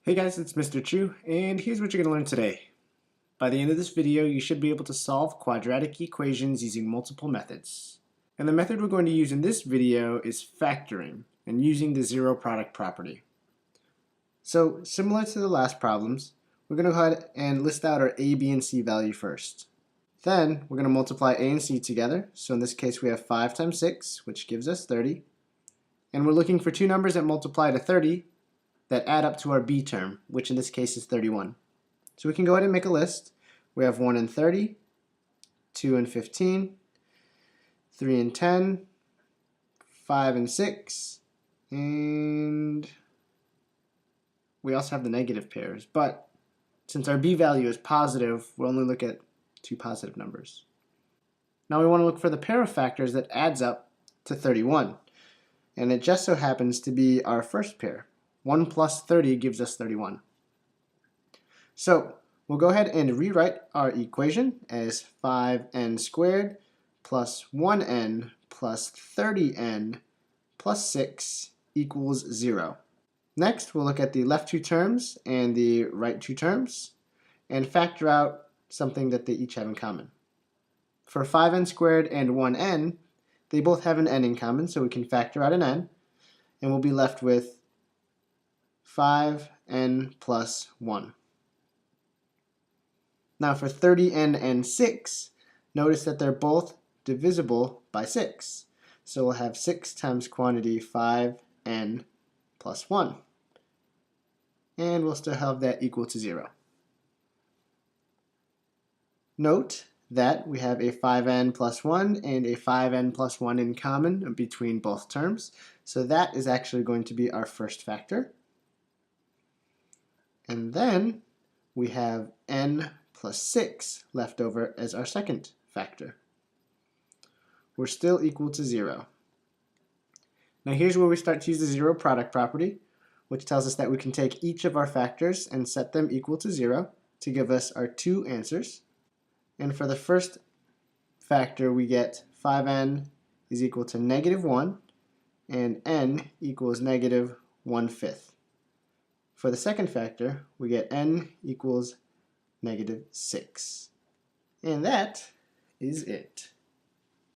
Hey guys, it's Mr. Chu, and here's what you're going to learn today. By the end of this video, you should be able to solve quadratic equations using multiple methods. And the method we're going to use in this video is factoring, and using the zero product property. So, similar to the last problems, we're going to go ahead and list out our a, b, and c value first. Then, we're going to multiply a and c together. So in this case, we have 5 times 6, which gives us 30. And we're looking for two numbers that multiply to 30, that add up to our b term, which in this case is 31. So we can go ahead and make a list. We have 1 and 30, 2 and 15, 3 and 10, 5 and 6, and we also have the negative pairs. But since our b value is positive, we'll only look at two positive numbers. Now we want to look for the pair of factors that adds up to 31. And it just so happens to be our first pair. 1 plus 30 gives us 31. So we'll go ahead and rewrite our equation as 5n squared plus 1n plus 30n plus 6 equals 0. Next, we'll look at the left two terms and the right two terms and factor out something that they each have in common. For 5n squared and 1n, they both have an n in common, so we can factor out an n, and we'll be left with 5n plus 1. Now for 30n and 6, notice that they're both divisible by 6. So we'll have 6 times quantity 5n plus 1. And we'll still have that equal to 0. Note that we have a 5n plus 1 and a 5n plus 1 in common between both terms. So that is actually going to be our first factor. And then we have n plus 6 left over as our second factor. We're still equal to 0. Now here's where we start to use the zero product property, which tells us that we can take each of our factors and set them equal to 0 to give us our two answers. And for the first factor, we get 5n is equal to negative 1, and n equals negative 1/5. For the second factor, we get n equals negative 6. And that is it.